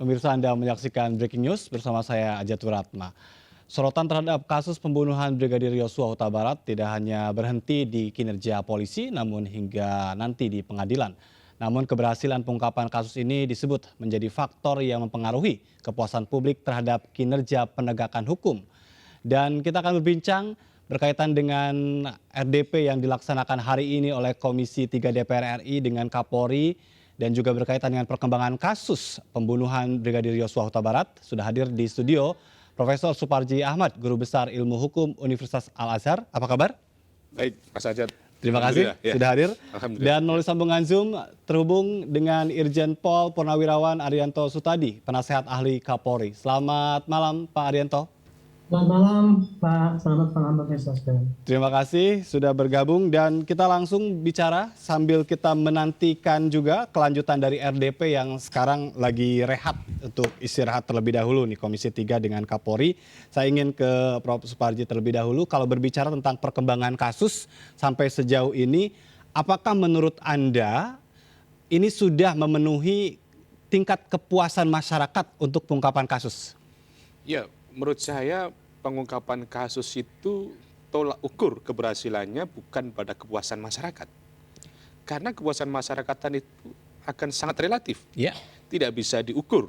Pemirsa, Anda menyaksikan Breaking News bersama saya Ajatul Ratma. Sorotan terhadap kasus pembunuhan Brigadir Yosua Huta Barat tidak hanya berhenti di kinerja polisi, namun hingga nanti di pengadilan. Namun keberhasilan pengungkapan kasus ini disebut menjadi faktor yang mempengaruhi kepuasan publik terhadap kinerja penegakan hukum. Dan kita akan berbincang berkaitan dengan RDP yang dilaksanakan hari ini oleh Komisi 3 DPR RI dengan Kapolri, dan juga berkaitan dengan perkembangan kasus pembunuhan Brigadir Yosua Huta Barat. Sudah hadir di studio Profesor Suparji Ahmad, Guru Besar Ilmu Hukum Universitas Al-Azhar. Apa kabar? Baik, Mas Ajat. Terima kasih sudah hadir. Dan melalui sambungan Zoom terhubung dengan Irjen Pol Purnawirawan Arianto Sutadi, penasehat ahli Kapolri. Selamat malam Pak Arianto. Selamat malam Pak, selamat malam pemirsa sekalian. Terima kasih sudah bergabung dan kita langsung bicara sambil kita menantikan juga kelanjutan dari RDP yang sekarang lagi rehat untuk istirahat terlebih dahulu nih Komisi 3 dengan Kapolri. Saya ingin ke Prof. Suparji terlebih dahulu. Kalau berbicara tentang perkembangan kasus sampai sejauh ini, apakah menurut Anda ini sudah memenuhi tingkat kepuasan masyarakat untuk pengungkapan kasus? Ya, menurut saya pengungkapan kasus itu tolak ukur keberhasilannya bukan pada kepuasan masyarakat. Karena kepuasan masyarakatan itu akan sangat relatif. Ya. Tidak bisa diukur.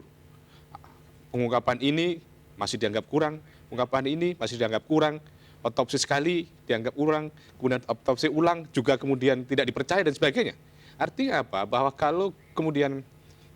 Pengungkapan ini masih dianggap kurang, pengungkapan ini masih dianggap kurang, otopsi sekali dianggap kurang, kemudian otopsi ulang juga kemudian tidak dipercaya dan sebagainya. Artinya apa? Bahwa kalau kemudian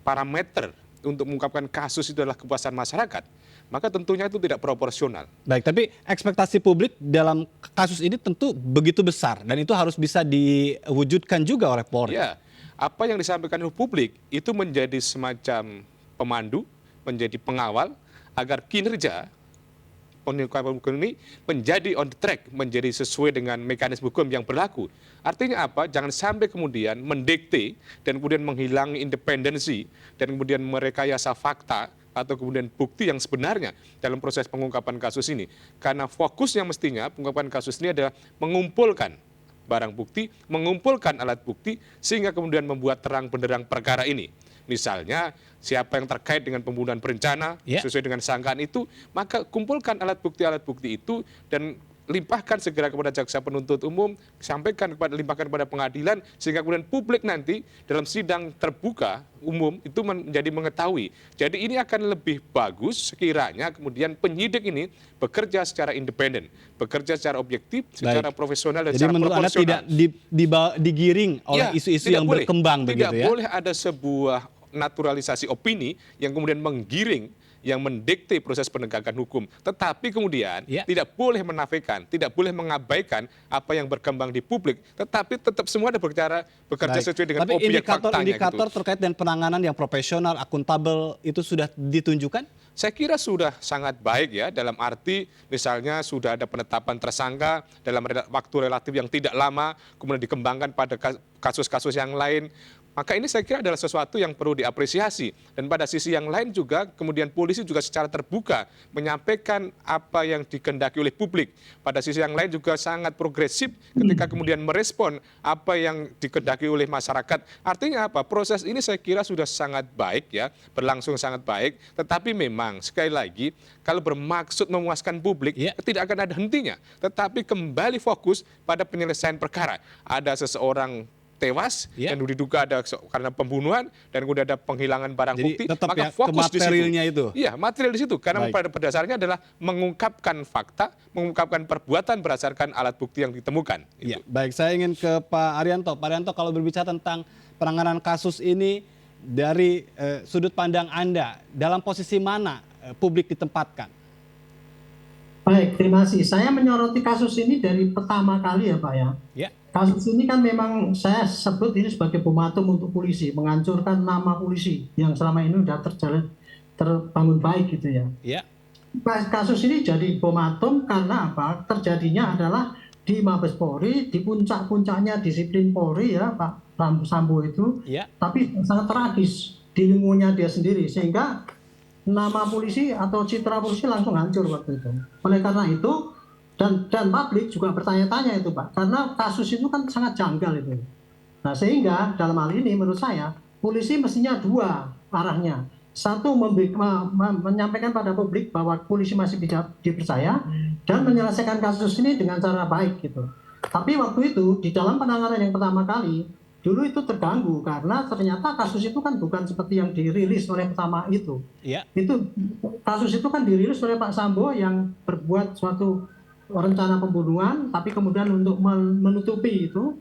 parameter untuk mengungkapkan kasus itu adalah kepuasan masyarakat, maka tentunya itu tidak proporsional. Baik, tapi ekspektasi publik dalam kasus ini tentu begitu besar dan itu harus bisa diwujudkan juga oleh Polri. Ya, apa yang disampaikan oleh publik itu menjadi semacam pemandu, menjadi pengawal agar kinerja pengungkapan hukum ini menjadi on the track, menjadi sesuai dengan mekanisme hukum yang berlaku. Artinya apa? Jangan sampai kemudian mendikte dan kemudian menghilangi independensi dan kemudian merekayasa fakta atau kemudian bukti yang sebenarnya dalam proses pengungkapan kasus ini. Karena fokusnya mestinya pengungkapan kasus ini adalah mengumpulkan barang bukti, mengumpulkan alat bukti, sehingga kemudian membuat terang benderang perkara ini. Misalnya siapa yang terkait dengan pembunuhan berencana sesuai dengan sangkaan itu, maka kumpulkan alat bukti itu dan limpahkan segera kepada jaksa penuntut umum, limpahkan kepada pengadilan, sehingga kemudian publik nanti dalam sidang terbuka umum itu menjadi mengetahui. Jadi ini akan lebih bagus sekiranya kemudian penyidik ini bekerja secara independen, bekerja secara objektif, secara profesional dan jadi secara menurut proporsional. Anda tidak digiring oleh isu-isu yang boleh, berkembang begitu ya? Tidak boleh ada sebuah naturalisasi opini yang kemudian menggiring, yang mendikte proses penegakan hukum. Tetapi kemudian tidak boleh menafikan, tidak boleh mengabaikan apa yang berkembang di publik. Tetapi tetap semua ada bekerja sesuai dengan objek faktanya. Tapi indikator terkait dengan penanganan yang profesional, akuntabel itu sudah ditunjukkan? Saya kira sudah sangat baik ya, dalam arti misalnya sudah ada penetapan tersangka dalam waktu relatif yang tidak lama, kemudian dikembangkan pada kasus-kasus yang lain. Maka ini saya kira adalah sesuatu yang perlu diapresiasi. Dan pada sisi yang lain juga, kemudian polisi juga secara terbuka menyampaikan apa yang dikehendaki oleh publik. Pada sisi yang lain juga sangat progresif ketika kemudian merespon apa yang dikehendaki oleh masyarakat. Artinya apa? Proses ini saya kira sudah sangat baik ya, berlangsung sangat baik. Tetapi memang sekali lagi, kalau bermaksud memuaskan publik, tidak akan ada hentinya. Tetapi kembali fokus pada penyelesaian perkara. Ada seseorang tewas dan diduga ada karena pembunuhan dan kemudian ada penghilangan barang bukti, maka fokus di situ. Itu. Iya, material di situ karena pada dasarnya adalah mengungkapkan fakta, mengungkapkan perbuatan berdasarkan alat bukti yang ditemukan. Ya, baik, saya ingin ke Pak Arianto. Pak Arianto, kalau berbicara tentang penanganan kasus ini dari sudut pandang Anda, dalam posisi mana publik ditempatkan? Baik, terima kasih. Saya menyoroti kasus ini dari pertama kali ya Pak ya. Kasus ini kan memang saya sebut ini sebagai bom atom untuk polisi, menghancurkan nama polisi yang selama ini sudah terbangun baik gitu ya. Kasus ini jadi bom atom karena apa? Terjadinya adalah di Mabes Polri, di puncak-puncaknya disiplin Polri ya Pak Sambo itu, tapi sangat tragis di lingkungannya dia sendiri, sehingga nama polisi atau citra polisi langsung hancur waktu itu. Oleh karena itu, dan publik juga bertanya-tanya itu Pak, karena kasus itu kan sangat janggal itu. Nah sehingga dalam hal ini menurut saya polisi mestinya dua arahnya. satu menyampaikan pada publik bahwa polisi masih bisa dipercaya dan menyelesaikan kasus ini dengan cara baik gitu. Tapi waktu itu di dalam penanganan yang pertama kali dulu itu terganggu karena ternyata kasus itu kan bukan seperti yang dirilis oleh pertama itu. Iya. Itu kasus itu kan dirilis oleh Pak Sambo yang berbuat suatu rencana pembunuhan, tapi kemudian untuk menutupi itu,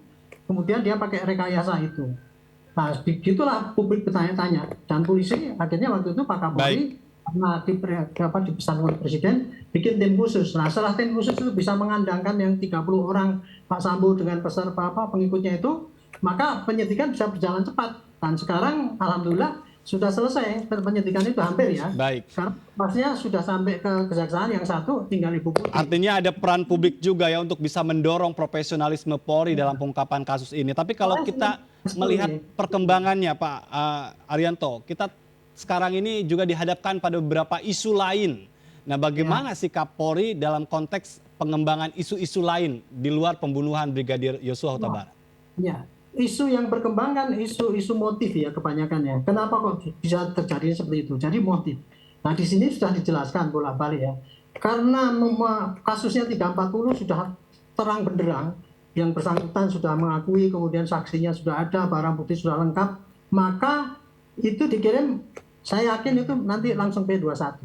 kemudian dia pakai rekayasa itu. Nah, begitulah publik bertanya-tanya. Dan polisi akhirnya waktu itu Pak Kapolri karena dipesan oleh Presiden bikin tim khusus. Nah, setelah tim khusus itu bisa mengandangkan yang 30 orang Pak Sambo dengan peserta pengikutnya itu, maka penyidikan bisa berjalan cepat. Dan sekarang alhamdulillah sudah selesai penyidikan itu hampir ya. Baik. Sekarang pasnya sudah sampai ke kejaksaan, yang satu tinggal Ibu Putri. Artinya ada peran publik juga ya untuk bisa mendorong profesionalisme Polri dalam pengungkapan kasus ini. Tapi kalau kita melihat perkembangannya Pak Arianto, kita sekarang ini juga dihadapkan pada beberapa isu lain. Nah, bagaimana sikap Polri dalam konteks pengembangan isu-isu lain di luar pembunuhan Brigadir Yosua Huta Barat? Ya, isu yang berkembang kan isu-isu motif ya kebanyakan ya. Kenapa kok bisa terjadi seperti itu? Jadi motif. Nah, di sini sudah dijelaskan bolak-balik ya. Karena kasusnya 340 sudah terang benderang, yang bersangkutan sudah mengakui, kemudian saksinya sudah ada, barang bukti sudah lengkap, maka itu dikirim, saya yakin itu nanti langsung P21.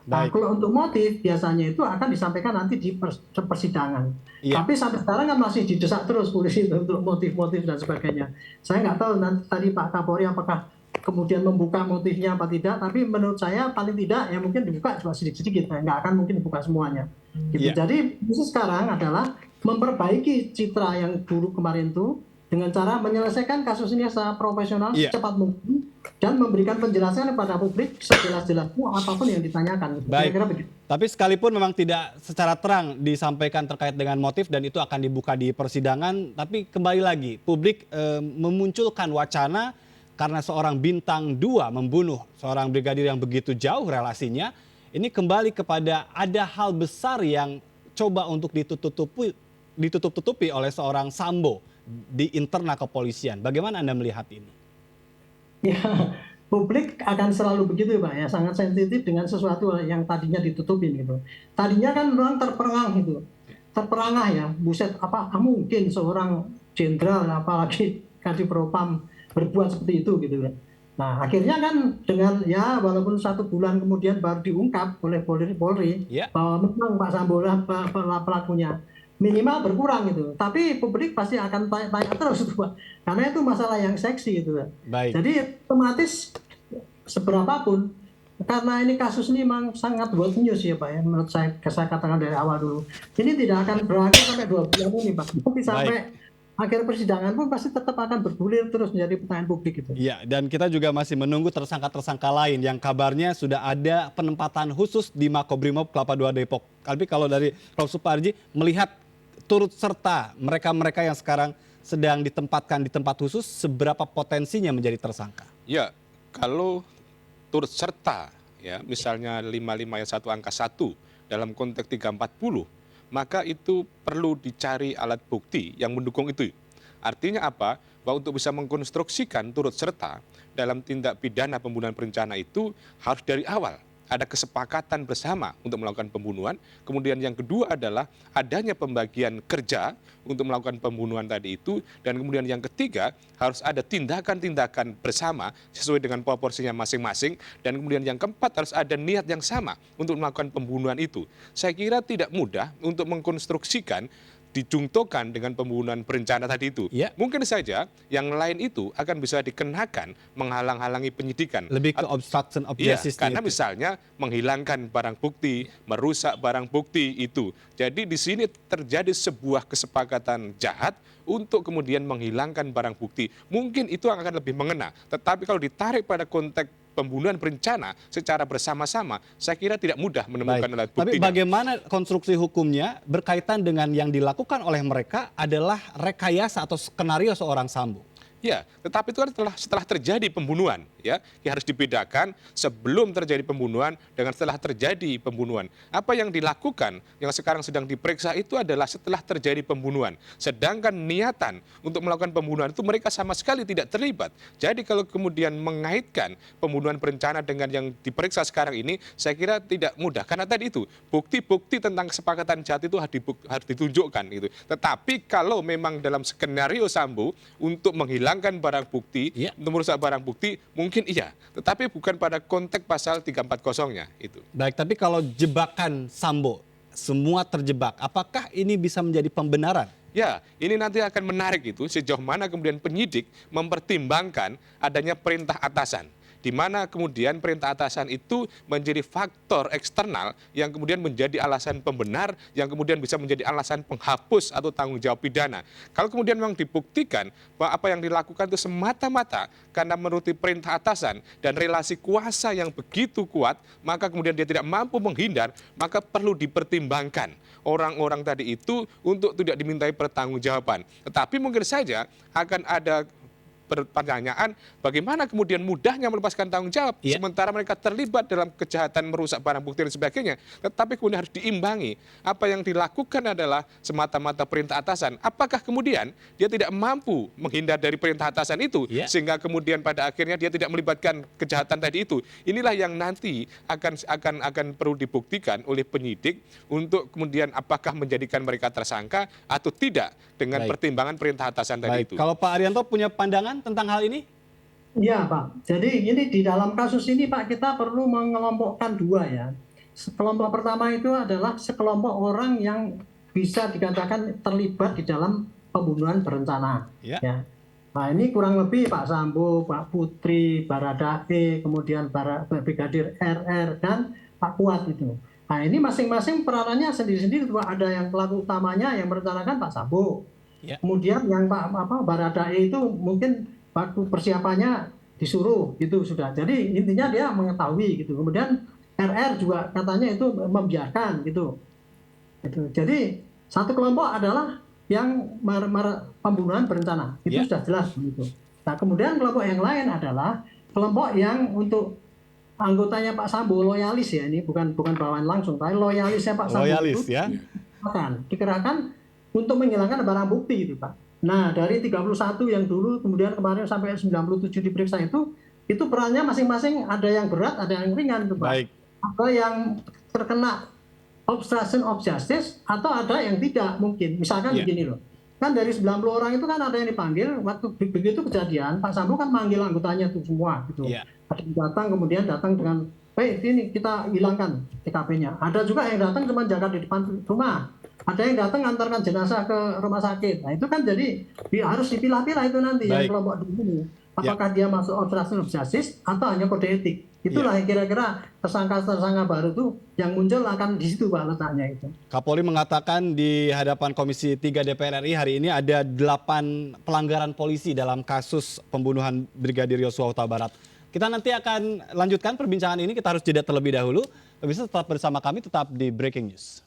Nah, kalau untuk motif biasanya itu akan disampaikan nanti di persidangan. Iya. Tapi sampai sekarang kan masih didesak terus polisi untuk motif-motif dan sebagainya. Saya nggak tahu nanti tadi Pak Kapolri apakah kemudian membuka motifnya apa tidak. Tapi menurut saya paling tidak ya mungkin dibuka cuma sedikit-sedikit. Nggak akan mungkin dibuka semuanya. Gitu. Iya. Jadi isu sekarang adalah memperbaiki citra yang buruk kemarin itu dengan cara menyelesaikan kasus ini secara profesional secepat mungkin dan memberikan penjelasan kepada publik sejelas-jelasnya apapun yang ditanyakan. Baik. Tapi sekalipun memang tidak secara terang disampaikan terkait dengan motif dan itu akan dibuka di persidangan, tapi kembali lagi publik memunculkan wacana karena seorang bintang 2 membunuh seorang brigadir yang begitu jauh relasinya, ini kembali kepada ada hal besar yang coba untuk ditutup-tutupi oleh seorang Sambo di internal kepolisian. Bagaimana Anda melihat ini? Ya, publik akan selalu begitu Pak ya, sangat sensitif dengan sesuatu yang tadinya ditutupin gitu. Tadinya kan orang terperangah gitu, terperangah ya, buset apa mungkin seorang jenderal apalagi Kadipropam berbuat seperti itu gitu kan. Nah akhirnya kan dengan ya walaupun 1 bulan kemudian baru diungkap oleh Polri bahwa memang Pak Sambo lah pelakunya. Minimal berkurang gitu, tapi publik pasti akan tanya terus itu Pak, karena itu masalah yang seksi gitu Pak. Baik. Jadi otomatis seberapapun, karena ini kasus ini memang sangat world news ya Pak ya, menurut saya katakan dari awal dulu, ini tidak akan berakhir sampai 2 bulan ini Pak, tapi sampai akhir persidangan pun pasti tetap akan bergulir terus menjadi pertanyaan publik itu. Iya, dan kita juga masih menunggu tersangka-tersangka lain yang kabarnya sudah ada penempatan khusus di Makobrimob Kelapa II Depok. Tapi kalau dari Prof. Suparji melihat turut serta mereka-mereka yang sekarang sedang ditempatkan di tempat khusus, seberapa potensinya menjadi tersangka? Ya, kalau turut serta, ya misalnya 55 ayat 1 angka 1 dalam konteks 340, maka itu perlu dicari alat bukti yang mendukung itu. Artinya apa? Bahwa untuk bisa mengkonstruksikan turut serta dalam tindak pidana pembunuhan berencana itu harus dari awal ada kesepakatan bersama untuk melakukan pembunuhan. Kemudian yang kedua adalah adanya pembagian kerja untuk melakukan pembunuhan tadi itu. Dan kemudian yang ketiga harus ada tindakan-tindakan bersama sesuai dengan proporsinya masing-masing. Dan kemudian yang keempat harus ada niat yang sama untuk melakukan pembunuhan itu. Saya kira tidak mudah untuk mengkonstruksikan dijungtokan dengan pembunuhan berencana tadi itu. Ya. Mungkin saja yang lain itu akan bisa dikenakan menghalang-halangi penyidikan. Lebih ke obstruction of justice. Karena misalnya menghilangkan barang bukti, merusak barang bukti itu. Jadi di sini terjadi sebuah kesepakatan jahat untuk kemudian menghilangkan barang bukti. Mungkin itu akan lebih mengena. Tetapi kalau ditarik pada konteks pembunuhan berencana secara bersama-sama, saya kira tidak mudah menemukan alat buktinya. Tapi bagaimana konstruksi hukumnya berkaitan dengan yang dilakukan oleh mereka adalah rekayasa atau skenario seorang Sambo? Ya, tetapi itu kan setelah terjadi pembunuhan, ya, yang harus dibedakan sebelum terjadi pembunuhan dengan setelah terjadi pembunuhan. Apa yang dilakukan yang sekarang sedang diperiksa itu adalah setelah terjadi pembunuhan. Sedangkan niatan untuk melakukan pembunuhan itu mereka sama sekali tidak terlibat. Jadi kalau kemudian mengaitkan pembunuhan berencana dengan yang diperiksa sekarang ini, saya kira tidak mudah. Karena tadi itu bukti-bukti tentang kesepakatan jahat itu harus ditunjukkan gitu. Tetapi kalau memang dalam skenario Sambo untuk menghilangkan barang bukti, untuk merusak barang bukti, mungkin iya. Tetapi bukan pada konteks pasal 340-nya itu. Baik, tapi kalau jebakan Sambo, semua terjebak, apakah ini bisa menjadi pembenaran? Ya, ini nanti akan menarik itu sejauh mana kemudian penyidik mempertimbangkan adanya perintah atasan. Di mana kemudian perintah atasan itu menjadi faktor eksternal yang kemudian menjadi alasan pembenar, yang kemudian bisa menjadi alasan penghapus atau tanggung jawab pidana. Kalau kemudian memang dibuktikan bahwa apa yang dilakukan itu semata-mata karena menuruti perintah atasan dan relasi kuasa yang begitu kuat, maka kemudian dia tidak mampu menghindar, maka perlu dipertimbangkan orang-orang tadi itu untuk tidak dimintai pertanggungjawaban. Tetapi mungkin saja akan ada pertanyaan bagaimana kemudian mudahnya melepaskan tanggung jawab sementara mereka terlibat dalam kejahatan merusak barang bukti dan sebagainya, tetapi kemudian harus diimbangi. Apa yang dilakukan adalah semata-mata perintah atasan. Apakah kemudian dia tidak mampu menghindar dari perintah atasan itu sehingga kemudian pada akhirnya dia tidak melibatkan kejahatan tadi itu? Inilah yang nanti akan perlu dibuktikan oleh penyidik untuk kemudian apakah menjadikan mereka tersangka atau tidak dengan pertimbangan perintah atasan tadi itu. Kalau Pak Arianto punya pandangan tentang hal ini? Iya Pak, jadi ini di dalam kasus ini Pak kita perlu mengelompokkan dua ya. Kelompok pertama itu adalah sekelompok orang yang bisa dikatakan terlibat di dalam pembunuhan berencana. Ya. Nah ini kurang lebih Pak Sambo, Pak Putri, Baradae, kemudian Brigadir RR dan Pak Kuat itu. Nah ini masing-masing peranannya sendiri-sendiri. Ada yang pelaku utamanya yang merencanakan Pak Sambo. Kemudian yang Baradae itu mungkin waktu persiapannya disuruh gitu sudah. Jadi intinya dia mengetahui gitu. Kemudian RR juga katanya itu membiarkan gitu. Jadi satu kelompok adalah yang pembunuhan berencana. Itu sudah jelas gitu. Nah kemudian kelompok yang lain adalah kelompok yang untuk anggotanya Pak Sambo, loyalis ya, ini bukan bawahan langsung, tapi loyalisnya Pak Sambo Loyalis, itu ya. dikerahkan untuk menghilangkan barang bukti itu Pak. Nah dari 31 yang dulu kemudian kemarin sampai 97 diperiksa itu perannya masing-masing ada yang berat, ada yang ringan itu Pak. Baik. Ada yang terkena obstruction of justice atau ada yang tidak mungkin. Misalkan begini loh, kan dari 90 orang itu kan ada yang dipanggil, waktu begitu kejadian Pak Sambo kan manggil anggotanya itu semua gitu. Ada yang datang kemudian datang dengan baik ini kita hilangkan TKP-nya. Ada juga yang datang cuma jaga di depan rumah. Ada yang datang antarkan jenazah ke rumah sakit. Nah itu kan jadi harus dipilah-pilah itu nanti yang kelompok ini. Apakah dia masuk obstruction of justice atau hanya kode etik. Itulah yang kira-kira tersangka-tersangka baru itu yang muncul akan di situ Pak letaknya itu. Kapolri mengatakan di hadapan Komisi 3 DPR RI hari ini ada 8 pelanggaran polisi dalam kasus pembunuhan Brigadir Yosua Huta Barat. Kita nanti akan lanjutkan perbincangan ini, kita harus jeda terlebih dahulu. Pemirsa tetap bersama kami, tetap di Breaking News.